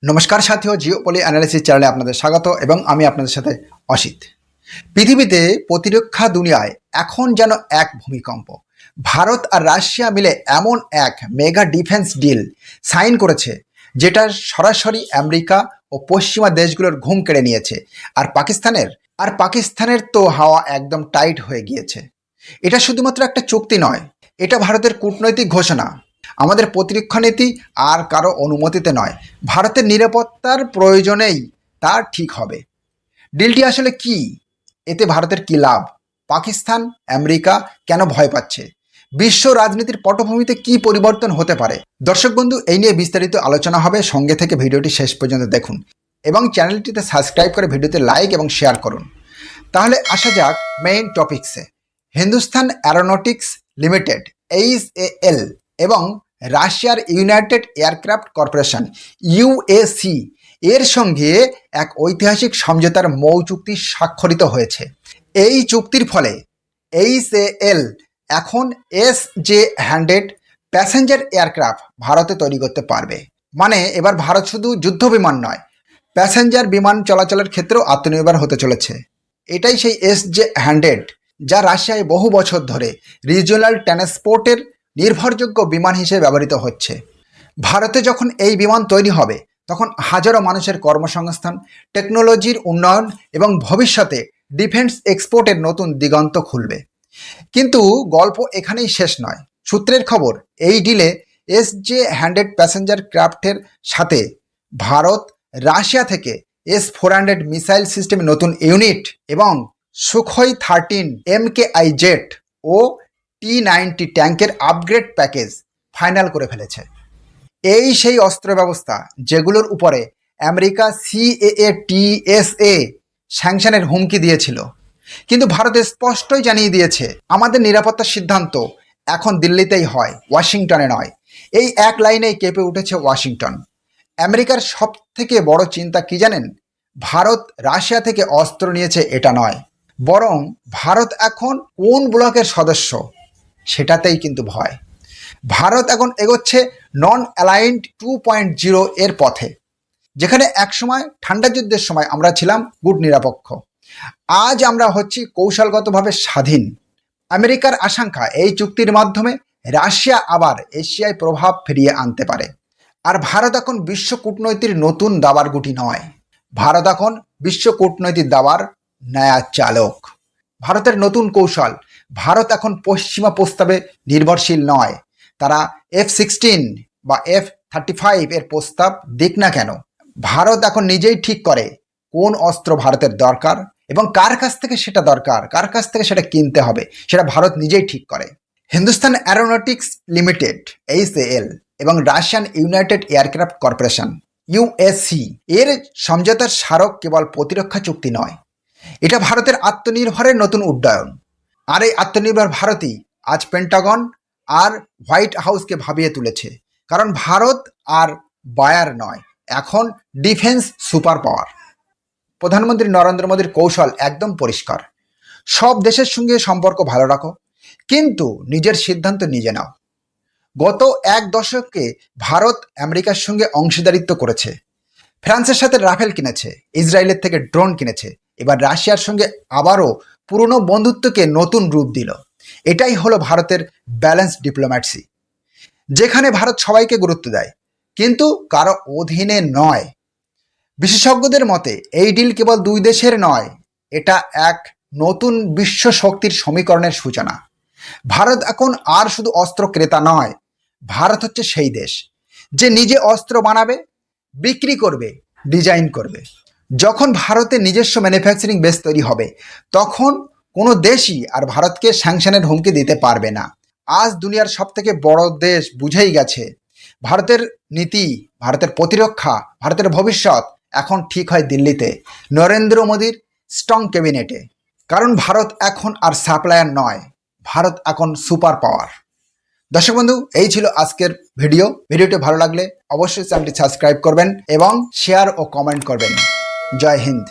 নমস্কার সাথীও, জিওপলি অ্যানালিসিস চ্যানেলে আপনাদের স্বাগত এবং আমি আপনাদের সাথে অসিত। পৃথিবীতে প্রতিরক্ষা দুনিয়ায় এখন যেন এক ভূমিকম্প। ভারত আর রাশিয়া মিলে এমন এক মেগা ডিফেন্স ডিল সাইন করেছে যেটা সরাসরি আমেরিকা ও পশ্চিমা দেশগুলোর ঘুম কেড়ে নিয়েছে। আর পাকিস্তানের তো হাওয়া একদম টাইট হয়ে গিয়েছে। এটা শুধুমাত্র একটা চুক্তি নয়, এটা ভারতের কূটনৈতিক ঘোষণা। আমাদের প্রতিরক্ষা নীতি আর কারো অনুমতিতে নয়, ভারতের নিরাপত্তার প্রয়োজনেই তা ঠিক হবে। ডিলটি আসলে কি? এতে ভারতের কি লাভ? পাকিস্তান, আমেরিকা কেন ভয় পাচ্ছে? বিশ্ব রাজনীতির পটভূমিতে কি পরিবর্তন হতে পারে? দর্শক বন্ধু, এই নিয়ে বিস্তারিত আলোচনা হবে। সঙ্গে থেকে ভিডিওটি শেষ পর্যন্ত দেখুন এবং চ্যানেলটিতে সাবস্ক্রাইব করে ভিডিওতে লাইক এবং শেয়ার করুন। তাহলে আসা যাক মেইন টপিকসে। হিন্দুস্তান অ্যারোনটিক্স লিমিটেড HAL এবং রাশিয়ার ইউনাইটেড এয়ারক্রাফট কর্পোরেশন UAC এর সঙ্গে এক ঐতিহাসিক সমঝোতার মৌ চুক্তি স্বাক্ষরিত হয়েছে। এই চুক্তির ফলে HAL এখন SJ-100 প্যাসেঞ্জার এয়ারক্রাফট ভারতে তৈরি করতে পারবে। মানে এবার ভারত শুধু যুদ্ধ বিমান নয়, প্যাসেঞ্জার বিমান চলাচলের ক্ষেত্রেও আত্মনির্ভর হতে চলেছে। এটাই সেই SJ-100 যা রাশিয়ায় বহু বছর ধরে রিজিওনাল ট্রান্সপোর্টের নির্ভরযোগ্য বিমান হিসেবে ব্যবহৃত হচ্ছে। ভারতে যখন এই বিমান তৈরি হবে তখন হাজারো মানুষের কর্মসংস্থান, টেকনোলজির উন্নয়ন এবং ভবিষ্যতে ডিফেন্স এক্সপোর্টের নতুন দিগন্ত খুলবে। কিন্তু গল্প এখানেই শেষ নয়। সূত্রের খবর, এই ডিলে SJ-100 প্যাসেঞ্জার ক্রাফটের সাথে ভারত রাশিয়া থেকে S-400 মিসাইল সিস্টেমের নতুন ইউনিট এবং সুখোই 13 MKI জেট ও T-90 ট্যাঙ্কের আপগ্রেড প্যাকেজ ফাইনাল করে ফেলেছে। এই সেই অস্ত্র ব্যবস্থা যেগুলোর উপরে আমেরিকা CAATSA স্যাংশনের হুমকি দিয়েছিল। কিন্তু ভারত স্পষ্টই জানিয়ে দিয়েছে, আমাদের নিরাপত্তার সিদ্ধান্ত এখন দিল্লিতেই হয়, ওয়াশিংটনে নয়। এই এক লাইনেই কেঁপে উঠেছে ওয়াশিংটন। আমেরিকার সব থেকে বড় চিন্তা কি জানেন? ভারত রাশিয়া থেকে অস্ত্র নিয়েছে এটা নয়, বরং ভারত এখন কোন ব্লকের সদস্য সেটাতেই কিন্তু ভয়। ভারত এখন এগোচ্ছে নন অ্যালাইন্ড 2.0 এর পথে। যেখানে একসময় ঠান্ডা যুদ্ধের সময় আমরা ছিলাম গুট নিরপেক্ষ, আজ আমরা হচ্ছি কৌশলগতভাবে স্বাধীন। আমেরিকার আশঙ্কা, এই চুক্তির মাধ্যমে রাশিয়া আবার এশিয়ায় প্রভাব ফিরিয়ে আনতে পারে। আর ভারত এখন বিশ্ব কূটনৈতিক নতুন দাবার গুটি নয়, ভারত এখন বিশ্ব কূটনৈতিক দাবার নয়া চালক। ভারতের নতুন কৌশল, ভারত এখন পশ্চিমা প্রস্তাবে নির্ভরশীল নয়। তারা F-16 বা F-35 এর প্রস্তাব দিক না কেন, ভারত এখন নিজেই ঠিক করে কোন অস্ত্র ভারতের দরকার এবং কার কাছ থেকে সেটা দরকার, কার কাছ থেকে সেটা কিনতে হবে, সেটা ভারত নিজেই ঠিক করে। হিন্দুস্তান অ্যারোনটিক্স লিমিটেড HAL এবং Russian United aircraft corporation UAC এর সমঝোতার স্মারক কেবল প্রতিরক্ষা চুক্তি নয়, এটা ভারতের আত্মনির্ভরের নতুন উড্ডয়ন। আর এই আত্মনির্ভর ভারতই আজ পেন্টাগন আর হোয়াইট হাউসকে ভাবিয়ে তুলেছে। কারণ ভারত আর বায়ার নয়, এখন ডিফেন্স সুপার পাওয়ার। প্রধানমন্ত্রী নরেন্দ্র মোদীর কৌশল একদম পরিষ্কার, সব দেশের সঙ্গে সম্পর্ক ভালো রাখো, কিন্তু নিজের সিদ্ধান্ত নিজে নাও। গত এক দশকে ভারত আমেরিকার সঙ্গে অংশীদারিত্ব করেছে, ফ্রান্সের সাথে রাফেল কিনেছে, ইসরায়েলের থেকে ড্রোন কিনেছে, এবার রাশিয়ার সঙ্গে আবারও পুরনো বন্ধুত্বকে নতুন রূপ দিল। এটাই হলো ভারতের ব্যালেন্স ডিপ্লোম্যাসি, যেখানে ভারত সবাইকে গুরুত্ব দেয় কিন্তু কারো অধীনে নয়। বিশেষজ্ঞদের মতে এই ডিল কেবল দুই দেশের নয়, এটা এক নতুন বিশ্ব শক্তির সমীকরণের সূচনা। ভারত এখন আর শুধু অস্ত্র ক্রেতা নয়, ভারত হচ্ছে সেই দেশ যে নিজে অস্ত্র বানাবে, বিক্রি করবে, ডিজাইন করবে। যখন ভারতে নিজস্ব ম্যানুফ্যাকচারিং বেস তৈরি হবে তখন কোনো দেশই আর ভারতকে স্যাংশনের হুমকি দিতে পারবে না। আজ দুনিয়ার সব থেকে বড় দেশ বুঝেই গেছে ভারতের নীতি, ভারতের প্রতিরক্ষা, ভারতের ভবিষ্যৎ এখন ঠিক হয় দিল্লিতে, নরেন্দ্র মোদীর স্ট্রং ক্যাবিনেটে। কারণ ভারত এখন আর সাপ্লায়ার নয়, ভারত এখন সুপার পাওয়ার। দর্শক বন্ধু, এই ছিল আজকের ভিডিওটি ভালো লাগলে অবশ্যই চ্যানেলটি সাবস্ক্রাইব করবেন এবং শেয়ার ও কমেন্ট করবেন। জয় হিন্দ।